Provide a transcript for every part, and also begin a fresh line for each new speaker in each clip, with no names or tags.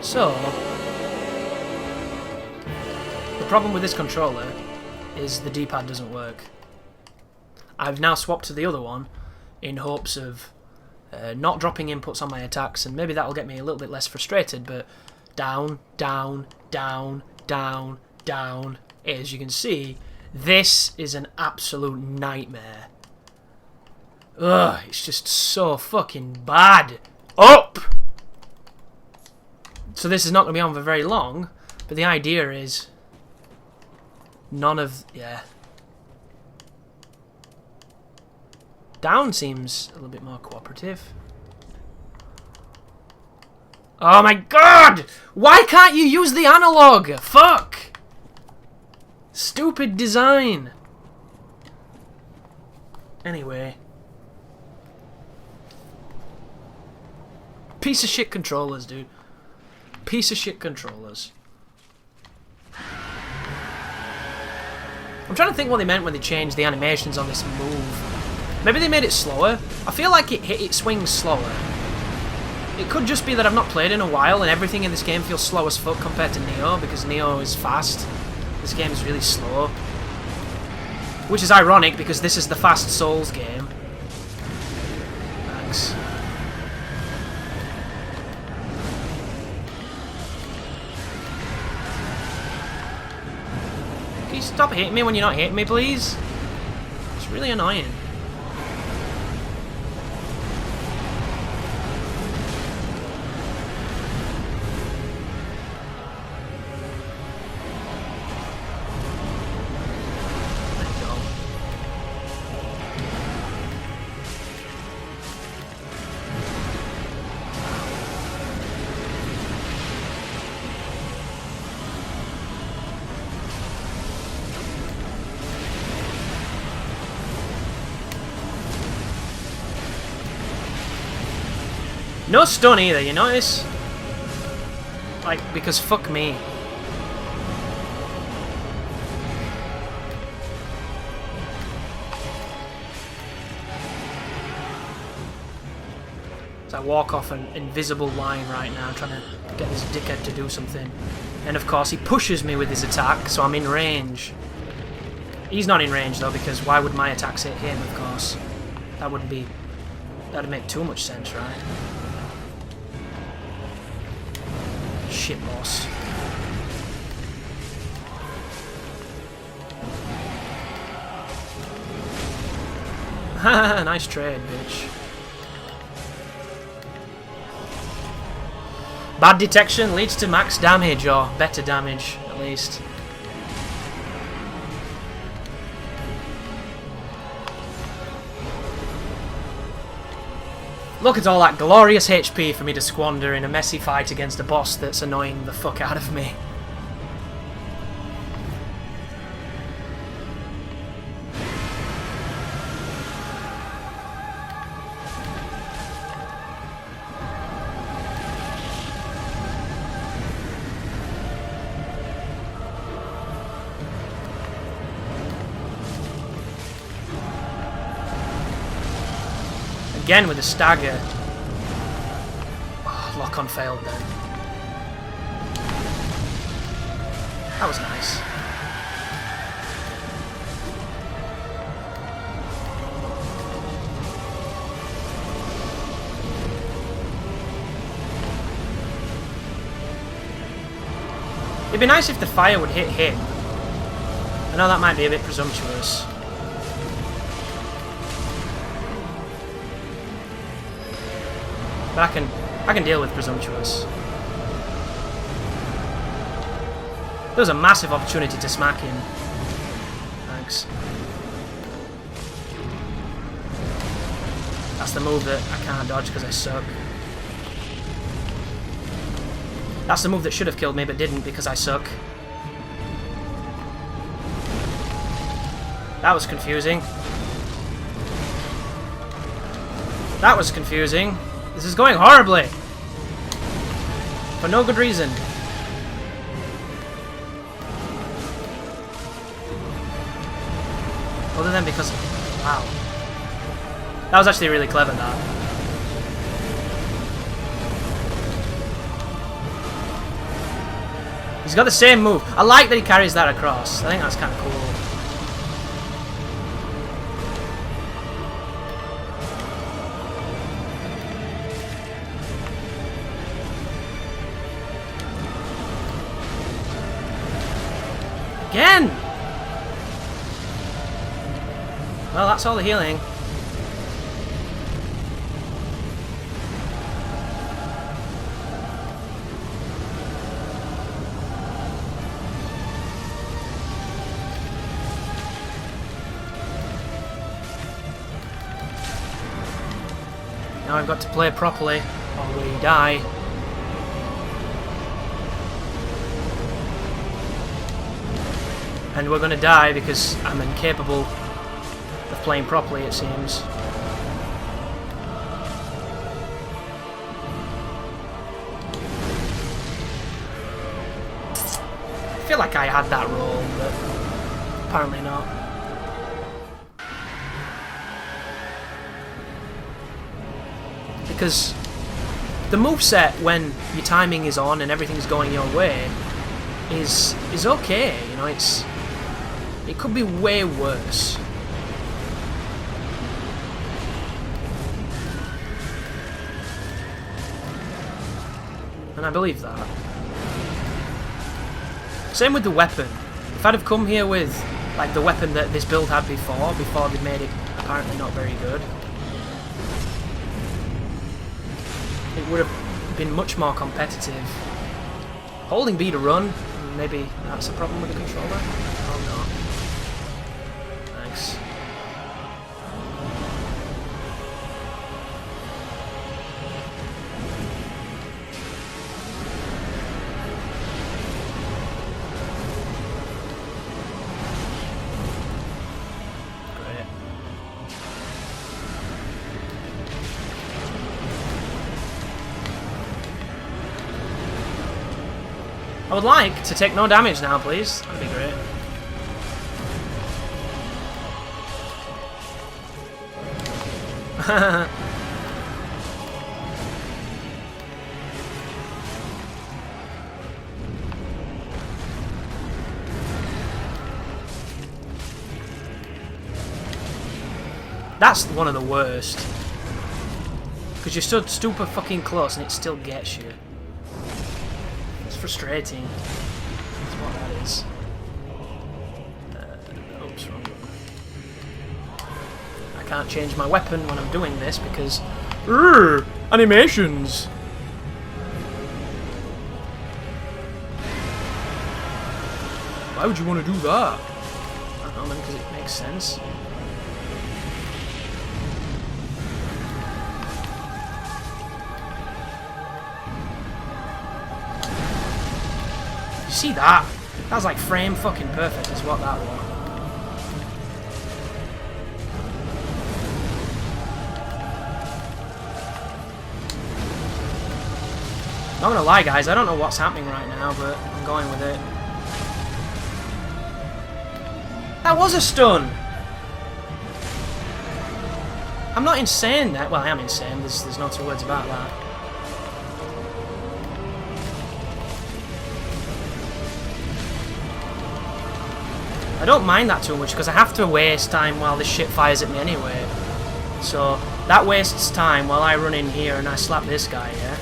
So, the problem with this controller is the D-pad doesn't work. I've now swapped to the other one in hopes of not dropping inputs on my attacks, and maybe that'll get me a little bit less frustrated, but down, down, down, down, down. As you can see, this is an absolute nightmare. Ugh, it's just so fucking bad. Up! So this is not going to be on for very long, but the idea is none of... yeah. Down seems a little bit more cooperative. Oh my god! Why can't you use the analog? Fuck! Stupid design. Anyway. Piece of shit controllers, dude. Piece of shit controllers. I'm trying to think what they meant when they changed the animations on this move. Maybe they made it slower. I feel like it swings slower. It could just be that I've not played in a while and everything in this game feels slow as fuck compared to Neo, because Neo is fast. This game is really slow. Which is ironic because this is the fast Souls game. Thanks. Can you stop hitting me when you're not hitting me, please? It's really annoying. No stun either, you notice? Like, because fuck me. So I walk off an invisible line right now, trying to get this dickhead to do something. And of course he pushes me with his attack, so I'm in range. He's not in range though, because why would my attacks hit him, of course? That wouldn't be... that'd make too much sense, right? Shit, boss. Haha, nice trade, bitch. Bad detection leads to max damage, or better damage, at least. Look at all that glorious HP for me to squander in a messy fight against a boss that's annoying the fuck out of me. Again with a stagger. Oh, lock on failed then. That was nice. It'd be nice if the fire would hit him. I know that might be a bit presumptuous. But I can deal with presumptuous. There was a massive opportunity to smack him. Thanks. That's the move that I can't dodge because I suck. That's the move that should have killed me but didn't because I suck. That was confusing. That was confusing. This is going horribly. For no good reason. Other than because... wow. That was actually really clever, that. He's got the same move. I like that he carries that across. I think that's kind of cool. Again! Well, that's all the healing. Now I've got to play properly, or we die. And we're going to die because I'm incapable of playing properly, it seems. I feel like I had that role, but apparently not. Because the moveset, when your timing is on and everything's going your way, is okay, you know, it could be way worse. And I believe that. Same with the weapon. If I'd have come here with like the weapon that this build had before they made it apparently not very good, it would have been much more competitive. Holding B to run, maybe that's a problem with the controller? Oh no. Thanks. Great. I would like to take no damage now, please. That'd be great. That's one of the worst. Because you're stood super fucking close and it still gets you. Frustrating. That's what that is. Oops, wrong one. I can't change my weapon when I'm doing this because animations. Why would you want to do that? I don't know, man, because it makes sense. See that? That was like frame fucking perfect is what that was. Not gonna lie guys, I don't know what's happening right now, but I'm going with it. That was a stun! I'm not insane there. Well, I am insane, there's no two words about that. I don't mind that too much because I have to waste time while this shit fires at me anyway. So that wastes time while I run in here and I slap this guy, yeah?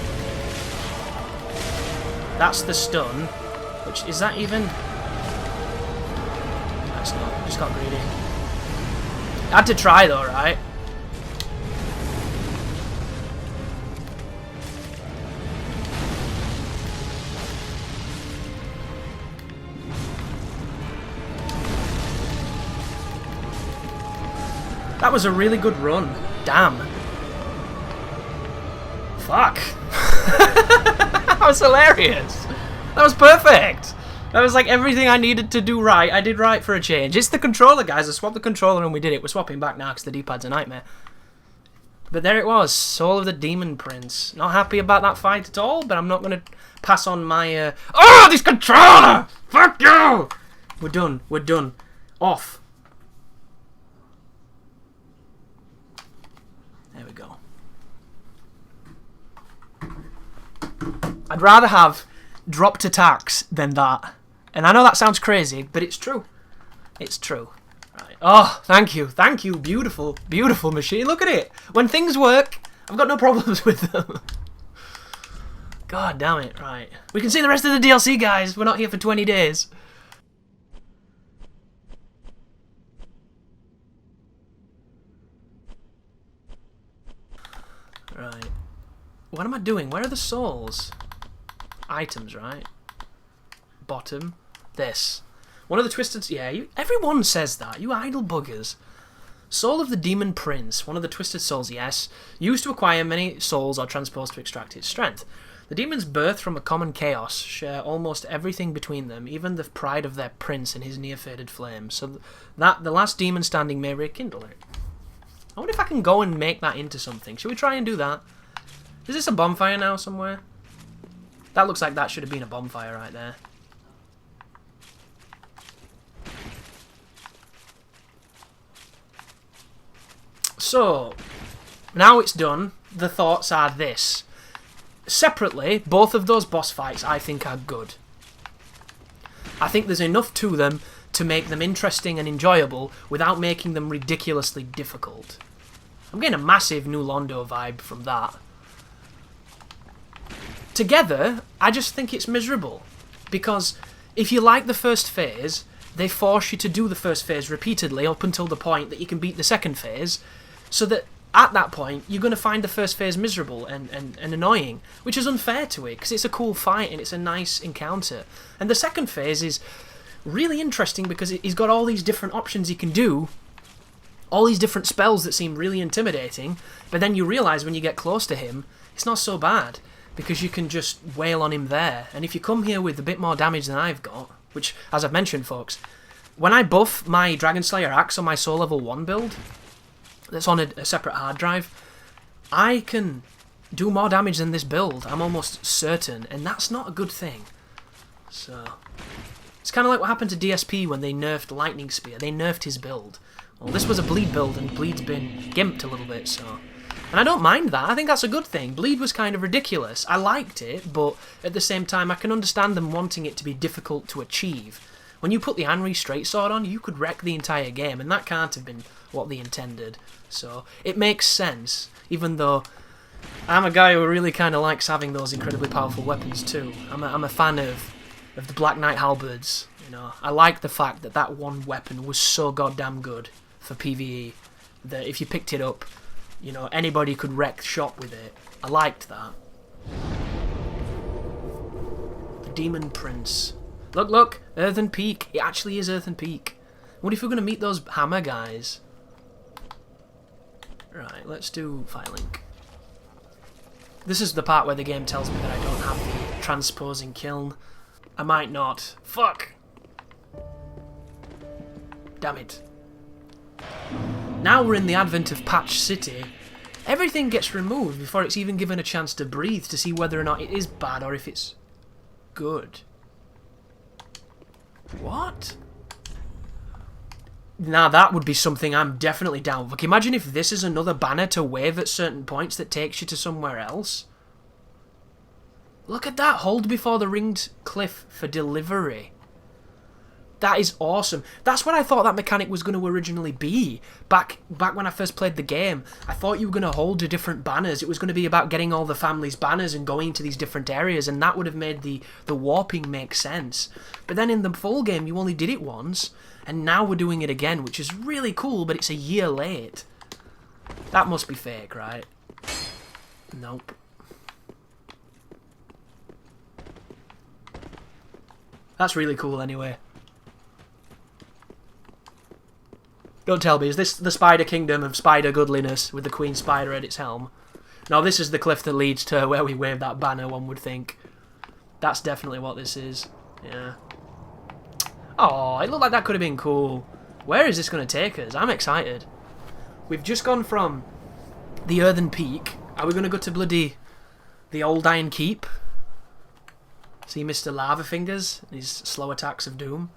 That's the stun. Which, is that even? That's not, I just got greedy. I had to try though, right? That was a really good run. Damn. Fuck. That was hilarious. That was perfect. That was like everything I needed to do right. I did right for a change. It's the controller, guys. I swapped the controller and we did it. We're swapping back now because the D-pad's a nightmare. But there it was. Soul of the Demon Prince. Not happy about that fight at all, but I'm not going to pass on my... Oh, this controller! Fuck you! We're done. We're done. Off. There we go. I'd rather have dropped attacks than that. And I know that sounds crazy, but it's true. It's true. Right. Oh, thank you. Thank you. Beautiful, beautiful machine. Look at it. When things work, I've got no problems with them. God damn it. Right. We can see the rest of the DLC, guys. We're not here for 20 days. Right. What am I doing? Where are the souls? Items, right? Bottom. This. One of the twisted... Yeah, everyone says that. You idle buggers. Soul of the Demon Prince. One of the twisted souls, yes. Used to acquire many souls or transposed to extract its strength. The demons birthed from a common chaos share almost everything between them, even the pride of their prince and his near-faded flame, so that the last demon standing may rekindle it. I wonder if I can go and make that into something. Should we try and do that? Is this a bonfire now somewhere? That looks like that should have been a bonfire right there. So, now it's done, the thoughts are this. Separately, both of those boss fights I think are good. I think there's enough to them to make them interesting and enjoyable without making them ridiculously difficult. I'm getting a massive New Londo vibe from that. Together, I just think it's miserable. Because if you like the first phase, they force you to do the first phase repeatedly up until the point that you can beat the second phase, so that at that point, you're going to find the first phase miserable and annoying, which is unfair to it, because it's a cool fight and it's a nice encounter. And the second phase is really interesting because he's got all these different options he can do, all these different spells that seem really intimidating, but then you realise when you get close to him, it's not so bad, because you can just wail on him there. And if you come here with a bit more damage than I've got, which, as I've mentioned, folks, when I buff my Dragon Slayer axe on my Soul Level 1 build, that's on a separate hard drive, I can do more damage than this build, I'm almost certain, and that's not a good thing. So, it's kind of like what happened to DSP when they nerfed Lightning Spear. They nerfed his build. Well, this was a Bleed build, and Bleed's been gimped a little bit, so... And I don't mind that, I think that's a good thing. Bleed was kind of ridiculous. I liked it, but at the same time, I can understand them wanting it to be difficult to achieve. When you put the Anri Straight Sword on, you could wreck the entire game, and that can't have been what they intended. So, it makes sense, even though I'm a guy who really kind of likes having those incredibly powerful weapons too. I'm a fan of the Black Knight halberds, you know. I like the fact that that one weapon was so goddamn good for PvE, that if you picked it up, you know, anybody could wreck shop with it. I liked that. The Demon Prince. Look, look! Earthen Peak. It actually is Earthen Peak. What if we're going to meet those hammer guys? Right, let's do Firelink. This is the part where the game tells me that I don't have the transposing kiln. I might not. Fuck! Damn it. Now we're in the advent of Patch City. Everything gets removed before it's even given a chance to breathe to see whether or not it is bad or if it's good. What? Now that would be something I'm definitely down with. Like, imagine if this is another banner to wave at certain points that takes you to somewhere else. Look at that. Hold before the ringed cliff for delivery. That is awesome. That's what I thought that mechanic was going to originally be. Back when I first played the game, I thought you were going to hold the different banners. It was going to be about getting all the family's banners and going to these different areas, and that would have made the warping make sense. But then in the full game, you only did it once, and now we're doing it again, which is really cool, but it's a year late. That must be fake, right? Nope. That's really cool anyway. Don't tell me, is this the Spider Kingdom of Spider Goodliness with the Queen Spider at its helm? No, this is the cliff that leads to where we wave that banner, one would think. That's definitely what this is. Yeah. Oh, it looked like that could have been cool. Where is this going to take us? I'm excited. We've just gone from the Earthen Peak. Are we going to go to bloody the Old Iron Keep? See Mr. Lava Fingers and his slow attacks of doom?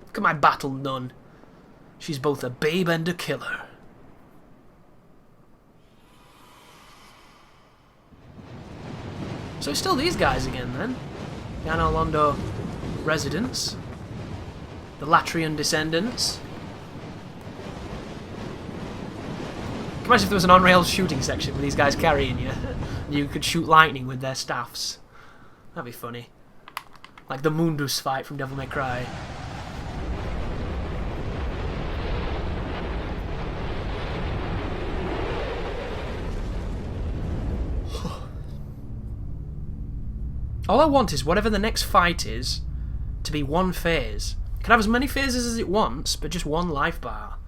Look at my battle nun. She's both a babe and a killer. So it's still these guys again then. The Anor Londo residents. The Latrian descendants. Imagine if there was an on-rails shooting section with these guys carrying you. You could shoot lightning with their staffs. That'd be funny. Like the Mundus fight from Devil May Cry. All I want is whatever the next fight is to be one phase. It can have as many phases as it wants, but just one life bar.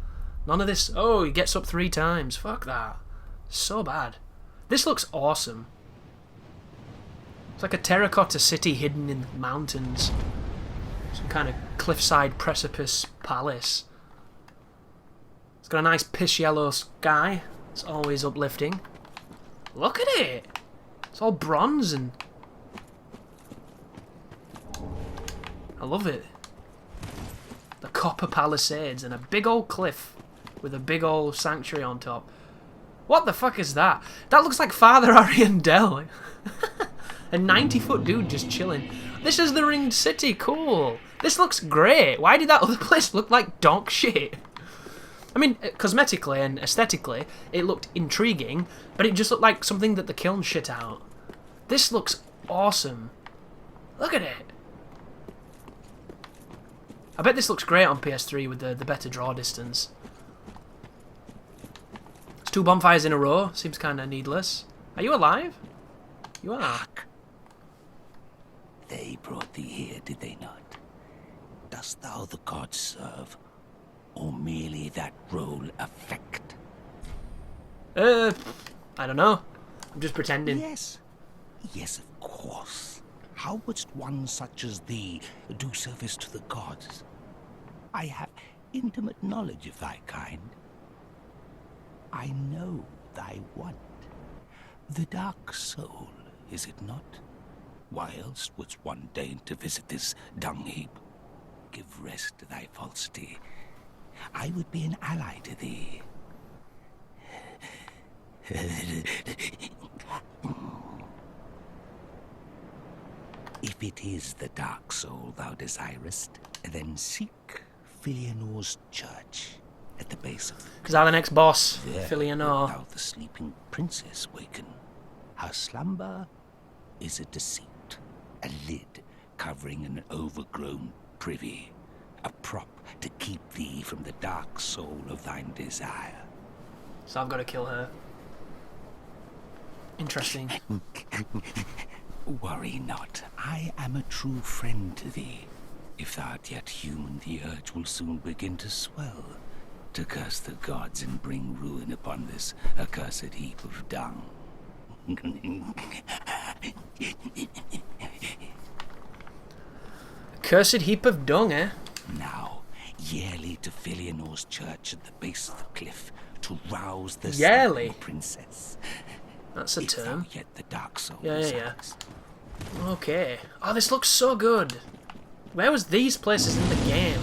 None of this, oh, he gets up 3 times. Fuck that. So bad. This looks awesome. It's like a terracotta city hidden in the mountains. Some kind of cliffside precipice palace. It's got a nice piss yellow sky. It's always uplifting. Look at it! It's all bronze and... I love it. The copper palisades and a big old cliff with a big old sanctuary on top. What the fuck is that? That looks like Father Ariandel. A 90-foot dude just chilling. This is the Ringed City. Cool. This looks great. Why did that other place look like donk shit? I mean, cosmetically and aesthetically, it looked intriguing, but it just looked like something that the kiln shit out. This looks awesome. Look at it. I bet this looks great on PS3 with the better draw distance. It's 2 bonfires in a row. Seems kind of needless. Are you alive? You are.
Hark. They brought thee here, did they not? Dost thou the gods serve, or merely that role affect?
I don't know. I'm just pretending.
Yes. Yes, of course. How wouldst one such as thee do service to the gods? I have intimate knowledge of thy kind. I know thy want. The dark soul, is it not? Why else wouldst one deign to visit this dung heap? Give rest to thy falsity. I would be an ally to thee. If it is the dark soul thou desirest, then seek Filianor's church at the base of the...
Because I'm the next boss,
There
Filianor.
wilt thou the sleeping princess waken. Her slumber is a deceit, a lid covering an overgrown privy, a prop to keep thee from the dark soul of thine desire.
So I've got to kill her. Interesting.
Worry not, I am a true friend to thee. If thou art yet human, the urge will soon begin to swell, to curse the gods and bring ruin upon this accursed heap of dung.
Cursed heap of dung, eh?
Now, yearly to Filianor's church at the base of the cliff, to rouse the
Yearly?
sleeping princess.
That's a
If thou
term.
yet the dark soul
Yeah.
resides.
Okay. Oh, this looks so good. Where was these places in the game?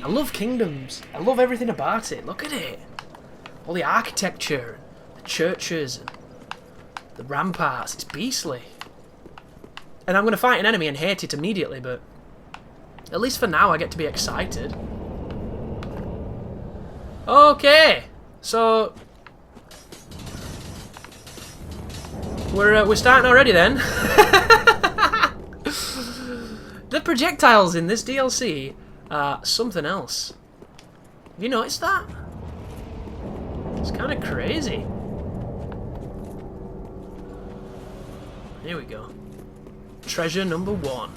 I love Kingdoms. I love everything about it. Look at it. All the architecture, the churches, and the ramparts. It's beastly. And I'm going to fight an enemy and hate it immediately, but at least for now I get to be excited. Okay. So... We're starting already then. The projectiles in this DLC are something else. Have you noticed that? It's kind of crazy. Here we go. Treasure number 1.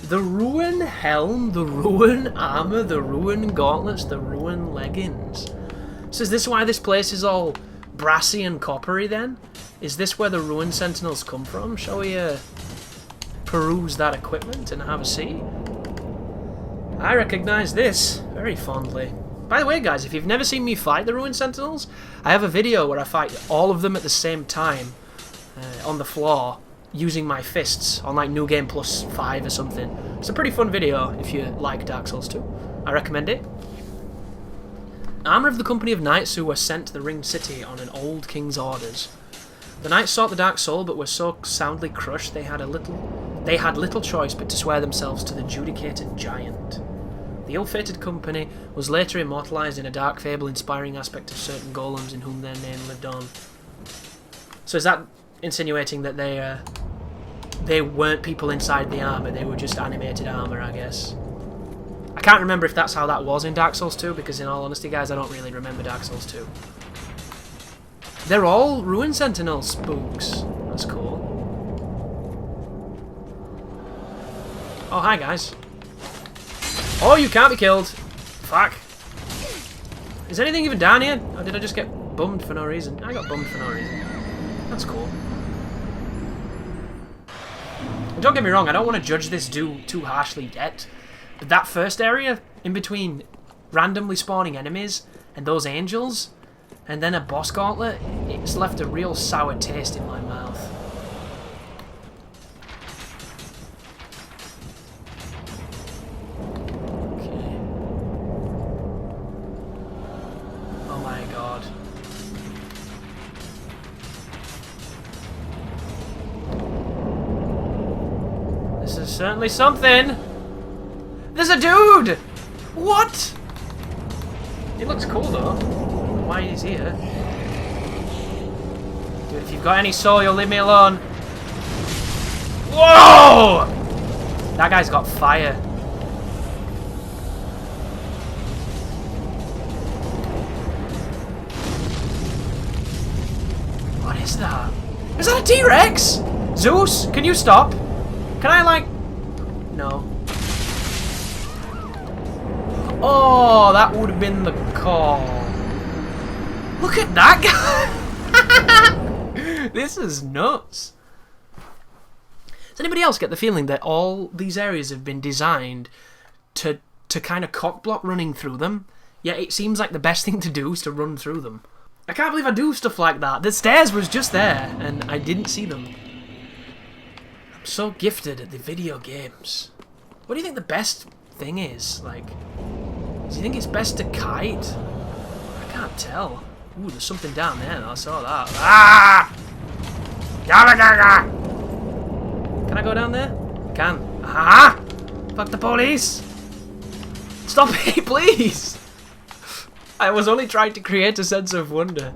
The Ruin Helm, the Ruin Armor, the Ruin Gauntlets, the Ruin Leggings. So is this why this place is all brassy and coppery then? Is this where the Ruin Sentinels come from? Shall we peruse that equipment and have a see? I recognise this very fondly. By the way, guys, if you've never seen me fight the Ruin Sentinels, I have a video where I fight all of them at the same time on the floor using my fists on like New Game Plus 5 or something. It's a pretty fun video if you like Dark Souls 2. I recommend it. Armour of the company of knights who were sent to the Ringed City on an old king's orders. The knights sought the dark soul, but were so soundly crushed they had little choice but to swear themselves to the judicated giant. The ill-fated company was later immortalised in a dark fable inspiring aspect of certain golems in whom their name lived on. So is that insinuating that they weren't people inside the armour, they were just animated armour, I guess? I can't remember if that's how that was in Dark Souls 2, because in all honesty, guys, I don't really remember Dark Souls 2. They're all Ruin Sentinel spooks. That's cool. Oh, hi, guys. Oh, you can't be killed. Fuck. Is anything even down here? Or did I just get bummed for no reason? I got bummed for no reason. That's cool. Don't get me wrong, I don't want to judge this too harshly yet. But that first area, in between randomly spawning enemies and those angels, and then a boss gauntlet, it's left a real sour taste in my mouth. Okay. Oh my god. This is certainly something! There's a dude! What? He looks cool though. Why he's here? Dude, if you've got any soul, you'll leave me alone. Whoa! That guy's got fire. What is that? Is that a T-Rex? Zeus, can you stop? Can I, like... No. Oh, that would have been the call. Look at that guy! This is nuts. Does anybody else get the feeling that all these areas have been designed to kind of cockblock running through them? Yet it seems like the best thing to do is to run through them. I can't believe I do stuff like that. The stairs was just there, and I didn't see them. I'm so gifted at the video games. What do you think the best thing is? Like, do you think it's best to kite? I can't tell. Ooh, there's something down there. I saw that. Ah! Can I go down there? I can. Ah! Fuck the police! Stop me, please! I was only trying to create a sense of wonder.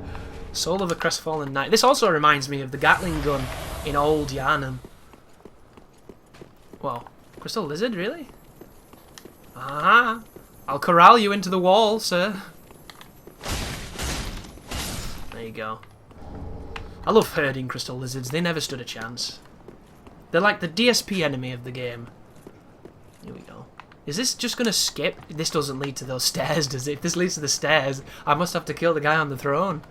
Soul of a Crestfallen Knight. This also reminds me of the Gatling gun in old Yharnam. Whoa. Crystal Lizard, really? Ah! I'll corral you into the wall, sir. There you go. I love herding crystal lizards. They never stood a chance. They're like the DSP enemy of the game. Here we go. Is this just going to skip? This doesn't lead to those stairs, does it? If this leads to the stairs, I must have to kill the guy on the throne.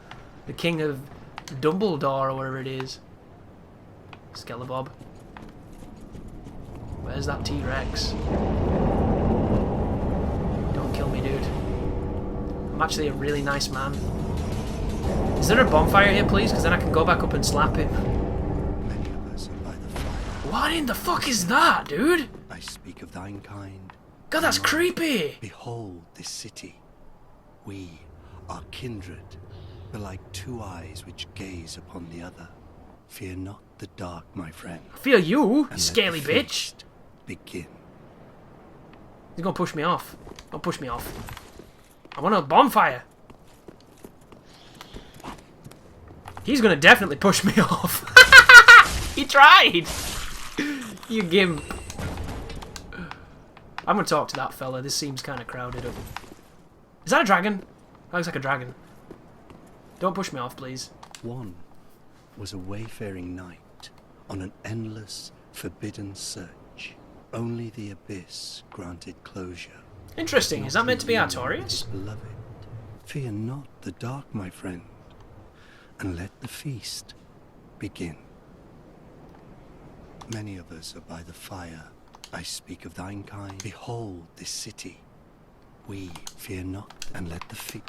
The king of Dumbledore or whatever it is. Skelebabb. Where's that T-Rex? Don't kill me, dude. I'm actually a really nice man. Is there a bonfire here, please? Because then I can go back up and slap him.
Many of us are by the fire.
What in the fuck is that, dude?
I speak of thine kind.
God, that's creepy.
Behold this city. We are kindred, but like two eyes which gaze upon the other. Fear not the dark, my friend.
I feel you,
And let
scaly
the
bitch.
feast begin.
He's gonna push me off. Don't push me off. I want a bonfire. He's gonna definitely push me off. He tried. You gimp. I'm gonna talk to that fella. This seems kind of crowded up. Is that a dragon? That looks like a dragon. Don't push me off, please.
One was a wayfaring knight on an endless, forbidden search. Only the abyss granted closure.
Interesting. Is that meant to be Artorias?
Beloved, fear not the dark, my friend, and let the feast begin. Many of us are by the fire. I speak of thine kind. Behold this city. We fear not, and let the feast.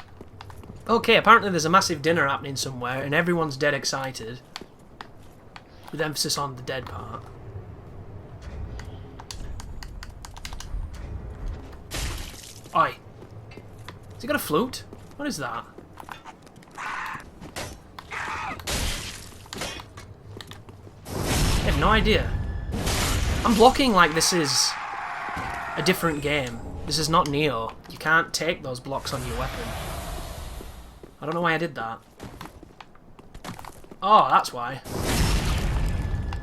Okay, apparently there's a massive dinner happening somewhere, and everyone's dead excited. With emphasis on the dead part. Oi. Has he got a flute? What is that? no idea. I'm blocking like this is a different game. This is not Neo. You can't take those blocks on your weapon. I don't know why I did that. Oh, that's why.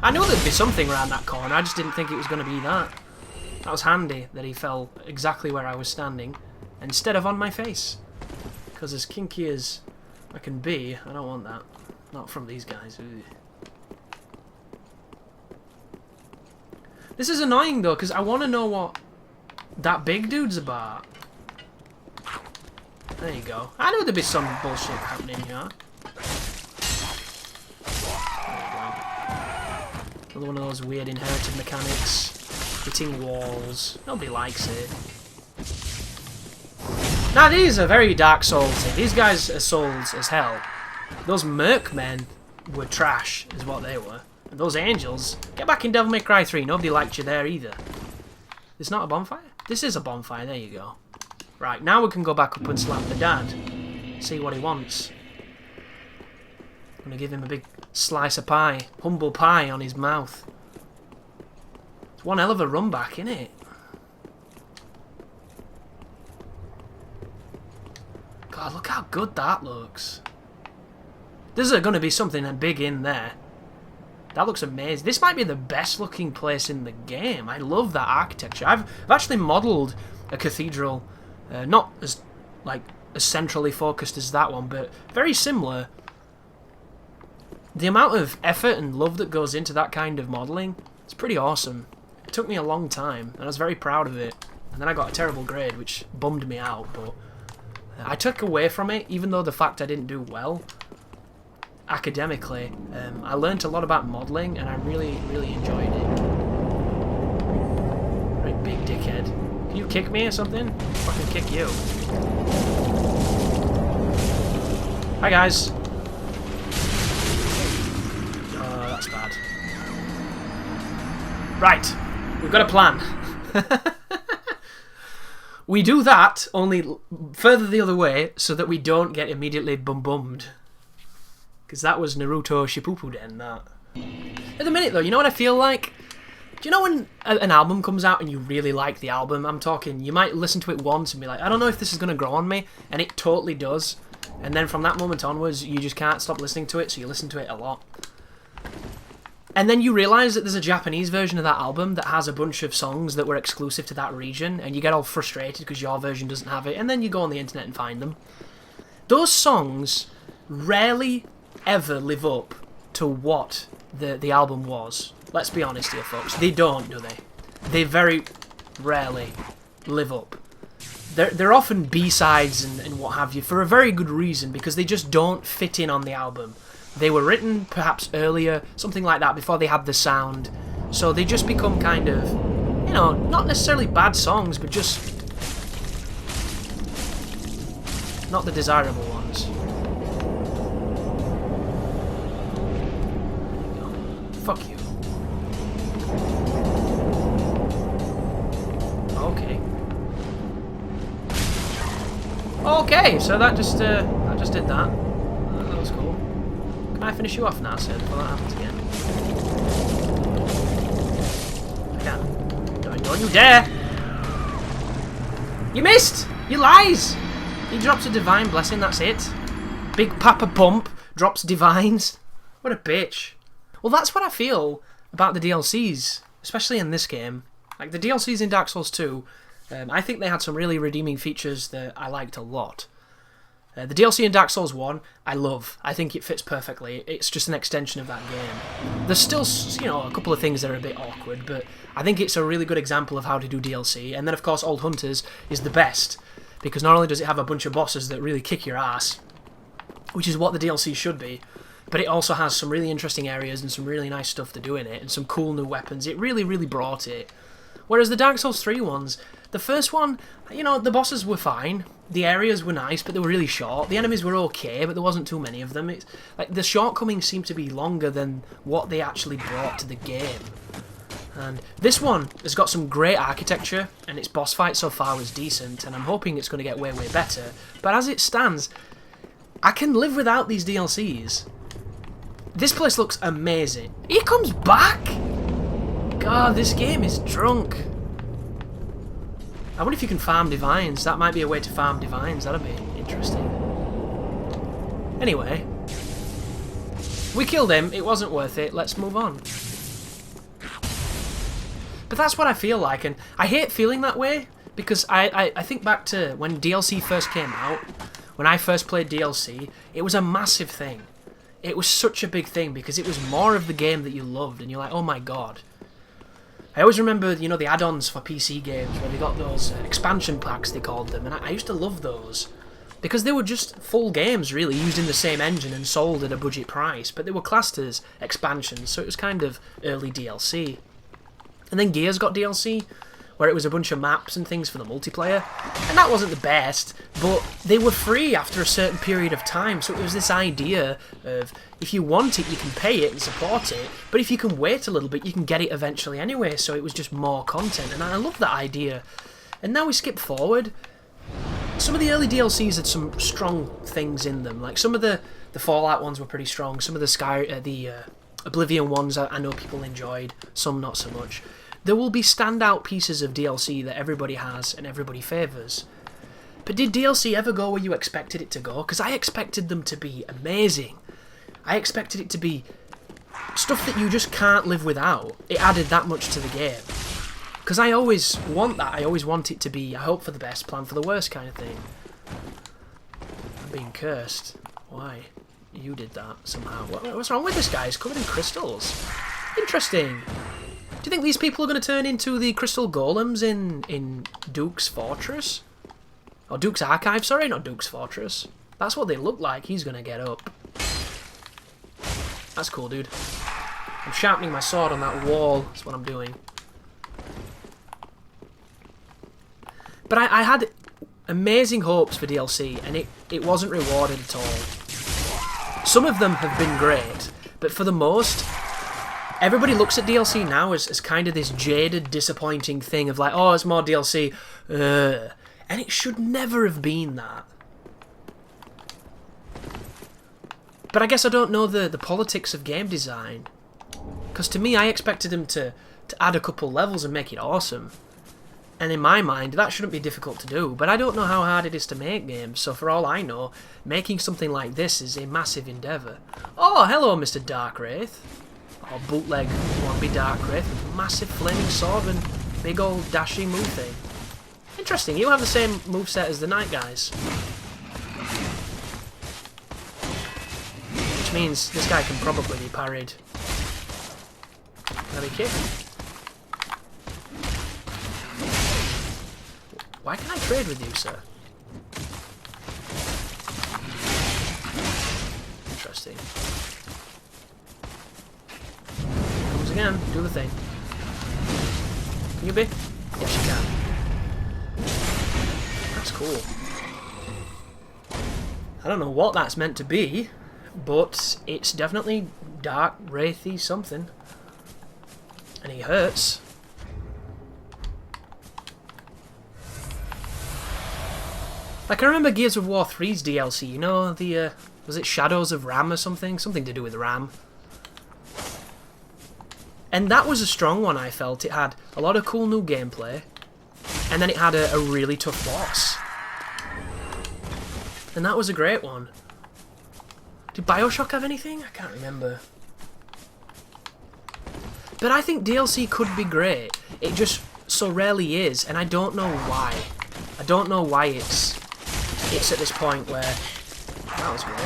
I knew there'd be something around that corner, I just didn't think it was going to be that. That was handy that he fell exactly where I was standing, instead of on my face. Because as kinky as I can be, I don't want that. Not from these guys. Ugh. This is annoying though, because I want to know what that big dude's about. There you go. I knew there'd be some bullshit happening here. Another one of those weird inherited mechanics. Hitting walls. Nobody likes it. Now these are very Dark Soulsy. These guys are souls as hell. Those Merc men were trash, is what they were. And those angels, get back in Devil May Cry 3. Nobody liked you there either. It's not a bonfire? This is a bonfire, there you go. Right, now we can go back up and slap the dad. See what he wants. I'm gonna give him a big slice of pie. Humble pie on his mouth. It's one hell of a run back, isn't it? God, look how good that looks. There's gonna be something big in there. That looks amazing. This might be the best looking place in the game. I love that architecture. I've actually modelled a cathedral, not as centrally focused as that one, but very similar. The amount of effort and love that goes into that kind of modelling, it's pretty awesome. It took me a long time, and I was very proud of it. And then I got a terrible grade, which bummed me out, but I took away from it, even though the fact I didn't do well academically. I learnt a lot about modelling, and I really, really enjoyed it. Right, big dickhead. Can you kick me or something? I'll fucking kick you. Hi, guys. Oh, that's bad. Right, we've got a plan. We do that, only further the other way, so that we don't get immediately bummed. Because that was Naruto Shippuden, that. At the minute, though, you know what I feel like? Do you know when an album comes out and you really like the album? I'm talking, you might listen to it once and be like, I don't know if this is going to grow on me, and it totally does. And then from that moment onwards, you just can't stop listening to it, so you listen to it a lot. And then you realise that there's a Japanese version of that album that has a bunch of songs that were exclusive to that region, and you get all frustrated because your version doesn't have it, and then you go on the internet and find them. Those songs rarely ever live up to what the album was. Let's be honest here, folks. They don't, do they? They very rarely live up. They're often B-sides and what have you, for a very good reason, because they just don't fit in on the album. They were written perhaps earlier, something like that, before they had the sound. So they just become kind of, you know, not necessarily bad songs, but just not the desirable ones. Fuck you. Okay. Okay, so that just did that. That was cool. Can I finish you off now, sir, before that happens again? I can. Don't you dare! You missed! You lies! He drops a divine blessing, that's it. Big Papa Pump drops divines. What a bitch. Well, that's what I feel about the DLCs, especially in this game. Like, the DLCs in Dark Souls 2, I think they had some really redeeming features that I liked a lot. The DLC in Dark Souls 1, I love. I think it fits perfectly. It's just an extension of that game. There's still, you know, a couple of things that are a bit awkward, but I think it's a really good example of how to do DLC. And then, of course, Old Hunters is the best, because not only does it have a bunch of bosses that really kick your ass, which is what the DLC should be, but it also has some really interesting areas and some really nice stuff to do in it, and some cool new weapons. It really, really brought it. Whereas the Dark Souls 3 ones, the first one, you know, the bosses were fine. The areas were nice, but they were really short. The enemies were okay, but there wasn't too many of them. It's like the shortcomings seem to be longer than what they actually brought to the game. And this one has got some great architecture, and its boss fight so far was decent, and I'm hoping it's going to get way, way better. But as it stands, I can live without these DLCs. This place looks amazing. He comes back! God, this game is drunk. I wonder if you can farm divines. That might be a way to farm divines. That'd be interesting. Anyway. We killed him. It wasn't worth it. Let's move on. But that's what I feel like, and I hate feeling that way, because I think back to when DLC first came out. When I first played DLC, it was a massive thing. It was such a big thing, because it was more of the game that you loved, and you're like, oh my god. I always remember, you know, the add-ons for PC games, where they got those expansion packs, they called them, and I used to love those. Because they were just full games, really, used in the same engine and sold at a budget price, but they were classed as expansions, so it was kind of early DLC. And then Gears got DLC, where it was a bunch of maps and things for the multiplayer, and that wasn't the best, but they were free after a certain period of time, so it was this idea of, if you want it, you can pay it and support it, but if you can wait a little bit, you can get it eventually anyway, so it was just more content, and I love that idea. And now we skip forward. Some of the early DLCs had some strong things in them, like some of the Fallout ones were pretty strong, some of the Oblivion ones I know people enjoyed, some not so much. There will be standout pieces of DLC that everybody has and everybody favours. But did DLC ever go where you expected it to go? Because I expected them to be amazing. I expected it to be stuff that you just can't live without. It added that much to the game. Because I always want that. I always want it to be, I hope for the best, plan for the worst kind of thing. I'm being cursed. Why? You did that somehow. What's wrong with this guy? He's covered in crystals. Interesting. Do you think these people are going to turn into the crystal golems in Duke's Fortress? Or Duke's Archive, sorry, not Duke's Fortress. That's what they look like. He's going to get up. That's cool, dude. I'm sharpening my sword on that wall. That's what I'm doing. But I had amazing hopes for DLC, and it wasn't rewarded at all. Some of them have been great, but for the most, everybody looks at DLC now as kind of this jaded, disappointing thing of like, oh, it's more DLC. And it should never have been that. But I guess I don't know the politics of game design. Because to me, I expected them to add a couple levels and make it awesome. And in my mind, that shouldn't be difficult to do. But I don't know how hard it is to make games. So for all I know, making something like this is a massive endeavour. Oh, hello, Mr. Darkwraith. Or bootleg wannabe Darkwraith with a massive flaming sword and big old dashing move thing. Interesting, you have the same moveset as the Night Guys. Which means this guy can probably be parried. Can I be kicked? Why can I trade with you, sir? Interesting. Comes again. Do the thing. Can you be? Yes, you can. That's cool. I don't know what that's meant to be, but it's definitely dark, wraithy something. And he hurts. Like, I remember Gears of War 3's DLC, you know, the, was it Shadows of Ram or something? Something to do with Ram. And that was a strong one, I felt. It had a lot of cool new gameplay, and then it had a really tough boss. And that was a great one. Did Bioshock have anything? I can't remember. But I think DLC could be great. It just so rarely is, and I don't know why. I don't know why it's at this point where... That was great.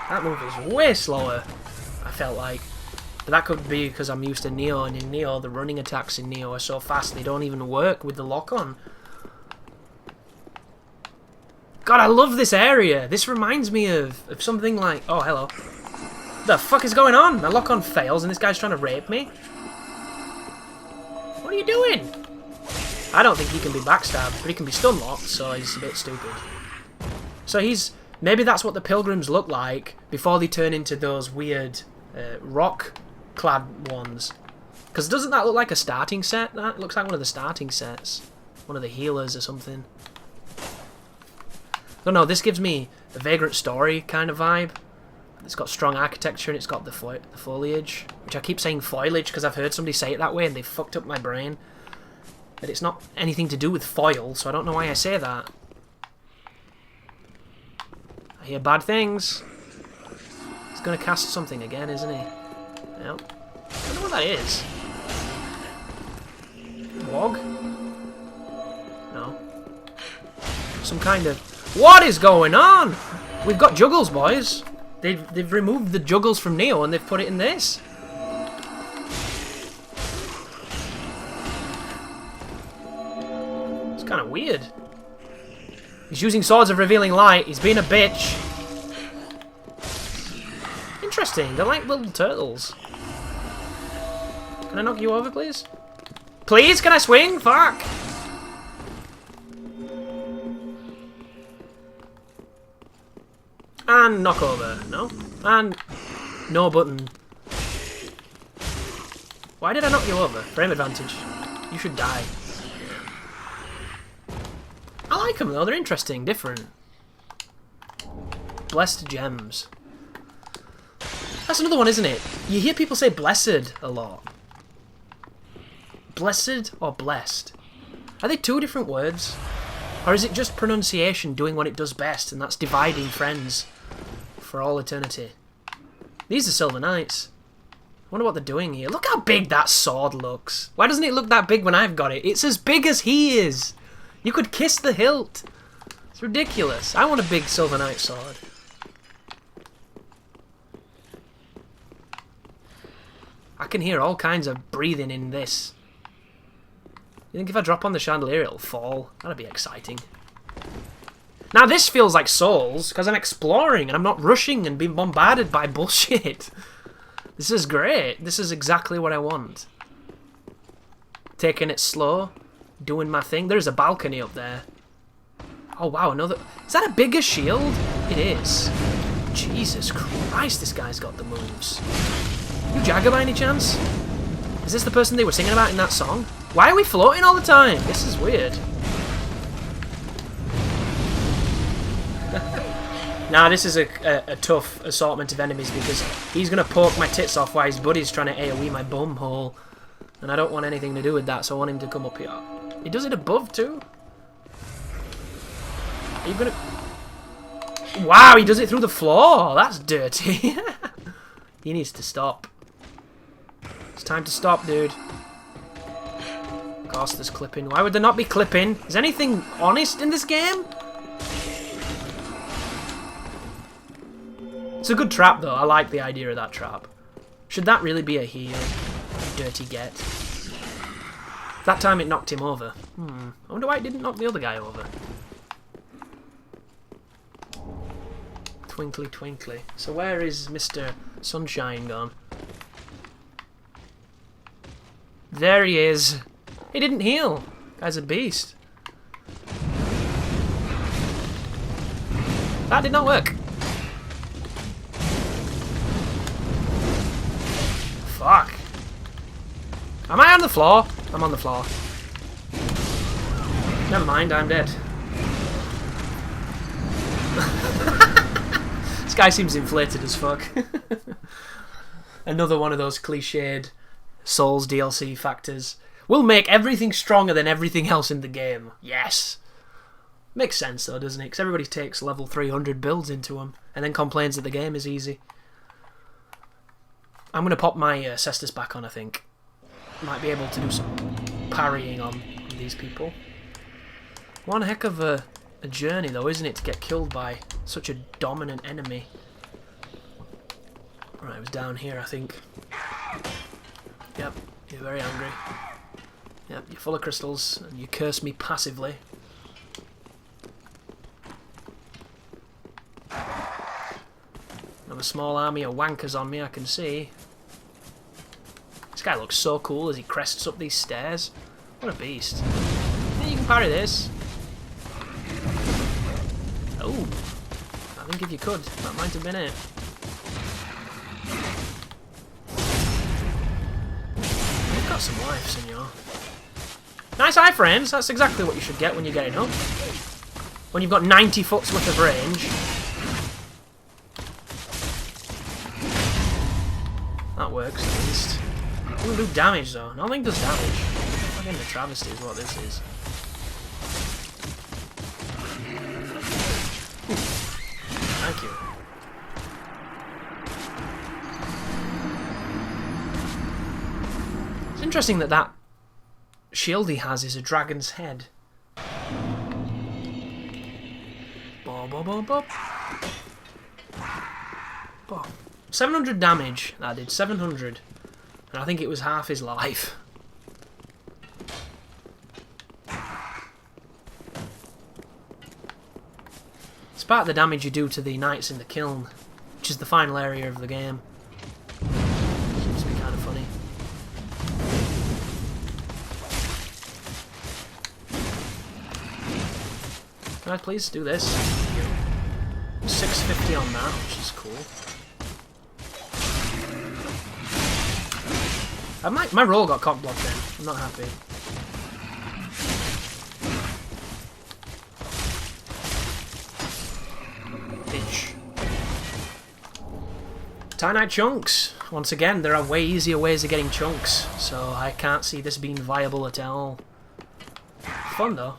That move is way slower, I felt like. But that could be because I'm used to Neo, and in Neo, the running attacks in Neo are so fast they don't even work with the lock-on. God, I love this area! This reminds me of something like... Oh, hello. What the fuck is going on? My lock-on fails and this guy's trying to rape me? What are you doing? I don't think he can be backstabbed, but he can be stun-locked, so he's a bit stupid. So he's... Maybe that's what the pilgrims look like before they turn into those weird rock-clad ones. Because doesn't that look like a starting set? That looks like one of the starting sets. One of the healers or something. don't know, this gives me a Vagrant Story kind of vibe. It's got strong architecture and it's got the foliage, which I keep saying foliage because I've heard somebody say it that way and they fucked up my brain. But it's not anything to do with foil, so I don't know why I say that. I hear bad things. He's going to cast something again, isn't he? Yep. I don't know what that is. Wog? No. Some kind of... What is going on? We've got juggles, boys. They've removed the juggles from Neo and they've put it in this. It's kind of weird. He's using Swords of Revealing Light. He's being a bitch. Interesting. They're like little turtles. Can I knock you over, please? Please? Can I swing? Fuck. And knock over. No. And no button. Why did I knock you over? Frame advantage. You should die. I like them though. They're interesting. Different. Blessed gems. That's another one, isn't it? You hear people say blessed a lot. Blessed or blessed? Are they two different words? Or is it just pronunciation doing what it does best, and that's dividing friends for all eternity? These are Silver Knights. I wonder what they're doing here. Look how big that sword looks. Why doesn't it look that big when I've got it? It's as big as he is. You could kiss the hilt. It's ridiculous. I want a big Silver Knight sword. I can hear all kinds of breathing in this. You think if I drop on the chandelier it'll fall? That'd be exciting. Now this feels like Souls, because I'm exploring and I'm not rushing and being bombarded by bullshit. This is great. This is exactly what I want. Taking it slow, doing my thing. There's a balcony up there. Oh wow, another... Is that a bigger shield? It is. Jesus Christ, this guy's got the moves. You Jagger by any chance? Is this the person they were singing about in that song? Why are we floating all the time? This is weird. Nah, this is a tough assortment of enemies because he's going to poke my tits off while his buddy's trying to AoE my bum hole. And I don't want anything to do with that, so I want him to come up here. He does it above too? Are you going to... Wow, he does it through the floor. That's dirty. He needs to stop. It's time to stop, dude. Of course there's clipping. Why would there not be clipping? Is anything honest in this game? It's a good trap, though. I like the idea of that trap. Should that really be a heal? Dirty get. That time it knocked him over. I wonder why it didn't knock the other guy over. Twinkly, twinkly. So where is Mr. Sunshine gone? There he is. He didn't heal. Guy's a beast. That did not work. Fuck. Am I on the floor? I'm on the floor. Never mind, I'm dead. This guy seems inflated as fuck. Another one of those cliched Souls DLC factors. We'll make everything stronger than everything else in the game. Yes. Makes sense though, doesn't it? Because everybody takes level 300 builds into them and then complains that the game is easy. I'm going to pop my Cestus back on, I think. Might be able to do some parrying on these people. One heck of a journey though, isn't it, to get killed by such a dominant enemy. Right, it was down here, I think. Yep, you're very angry. Yep, you're full of crystals, and you curse me passively. I have a small army of wankers on me, I can see. This guy looks so cool as he crests up these stairs. What a beast. Yeah, you can parry this. Oh, I think if you could, that might have been it. You've got some life, senor. Nice iframes, that's exactly what you should get when you're getting up. when you've got 90 foot's worth of range. That works at least. It will do damage though. Nothing does damage. Fucking the travesty is what this is. Thank you. It's interesting that that shield he has is a dragon's head. Bob, bob, bob, bob. Bob. 700 damage, that did. 700. And I think it was half his life. It's part of the damage you do to the knights in the kiln, which is the final area of the game. Seems to be kind of funny. Can I please do this? 650 on that, which is cool. My roll got cock blocked then. I'm not happy. Bitch. Titanite chunks. Once again, there are way easier ways of getting chunks, so I can't see this being viable at all. Fun though.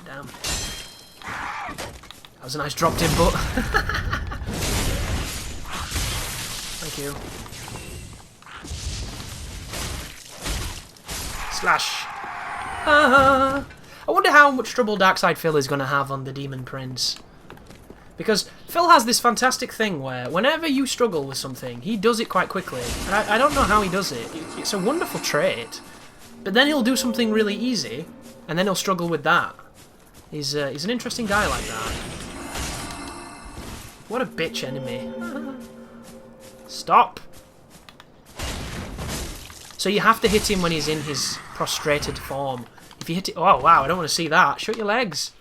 Damn. That was a nice dropped in butt. Thank you. Slash. I wonder how much trouble Darkside Phil is going to have on the Demon Prince. Because Phil has this fantastic thing where whenever you struggle with something, he does it quite quickly. And I don't know how he does it. It's a wonderful trait. But then he'll do something really easy, and then he'll struggle with that. He's an interesting guy like that. What a bitch enemy. Stop. So you have to hit him when he's in his prostrated form. If you hit it... Oh, wow, I don't want to see that. Shut your legs.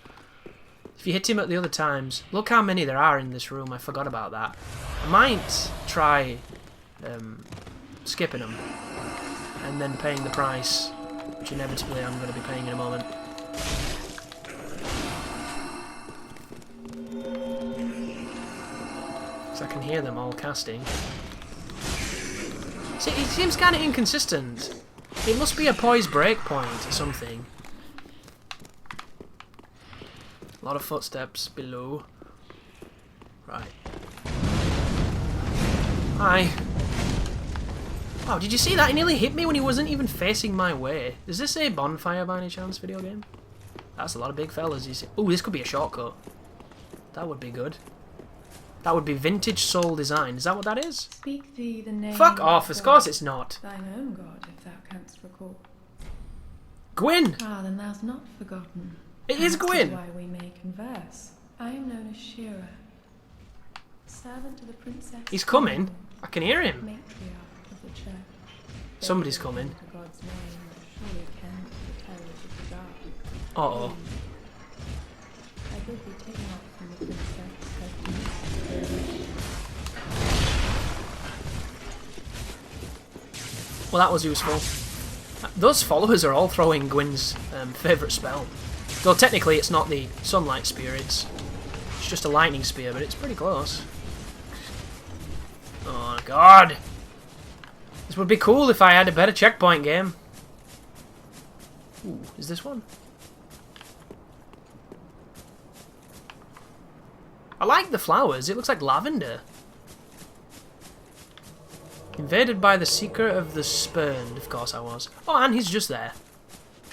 If you hit him at the other times... Look how many there are in this room. I forgot about that. I might try skipping them. And then paying the price. Which inevitably I'm going to be paying in a moment. So I can hear them all casting. See, it seems kind of inconsistent. It must be a poise breakpoint or something. A lot of footsteps below. Right. Hi. Oh, did you see that? He nearly hit me when he wasn't even facing my way. Is this a bonfire by any chance video game? That's a lot of big fellas, you see. Oh, this could be a shortcut. That would be good. That would be vintage soul design. Is that what that is?
Speak thee the name.
Fuck off, of course it's not.
Thine own God, if thou canst recall.
Gwyn!
Ah, then thou'st not forgotten.
It is Gwyn!
Why we may converse. I am known as Shira, servant to the princess.
He's coming. I can hear him.
Matriarch of the church.
Somebody's coming.
To God's name, surely ken the terrors of the dark.
Uh-oh.
I bid thee take not from the princess.
Well, that was useful. Those followers are all throwing Gwyn's favourite spell. Though technically it's not the sunlight spear, it's just a lightning spear, but it's pretty close. Oh god! This would be cool if I had a better checkpoint game. Ooh, is this one? I like the flowers, it looks like lavender. Invaded by the Seeker of the Spurned. Of course I was. Oh, and he's just there.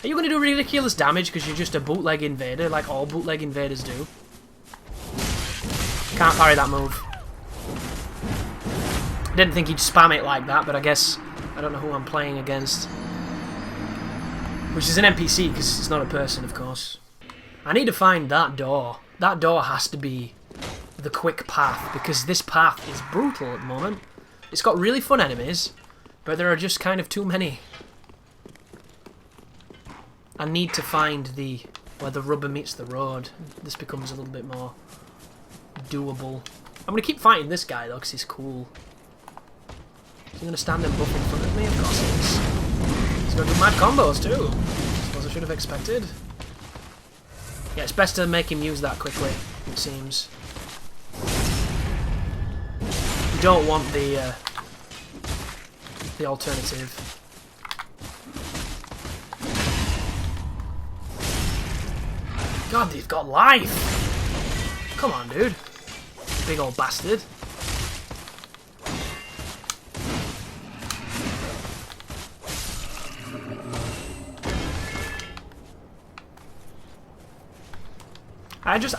Are you going to do ridiculous damage because you're just a bootleg invader, like all bootleg invaders do? Can't parry that move. I didn't think he'd spam it like that, but I guess I don't know who I'm playing against. Which is an NPC, because it's not a person, of course. I need to find that door. That door has to be the quick path, because this path is brutal at the moment. It's got really fun enemies, but there are just kind of too many. I need to find where the rubber meets the road. This becomes a little bit more doable. I'm going to keep fighting this guy though, because he's cool. Is he going to stand and buff in front of me? Of course he is. He's going to do mad combos too. I suppose I should have expected. Yeah, it's best to make him use that quickly, it seems. You don't want the alternative. God, he's got life! Come on, dude. Big old bastard.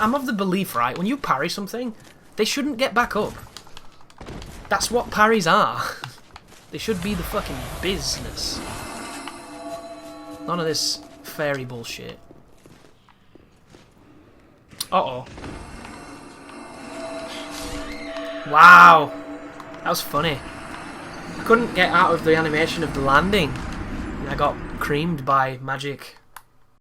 I'm of the belief, right, when you parry something, they shouldn't get back up. That's what parries are. They should be the fucking business. None of this fairy bullshit. Uh-oh. Wow! That was funny. I couldn't get out of the animation of the landing. And I got creamed by magic.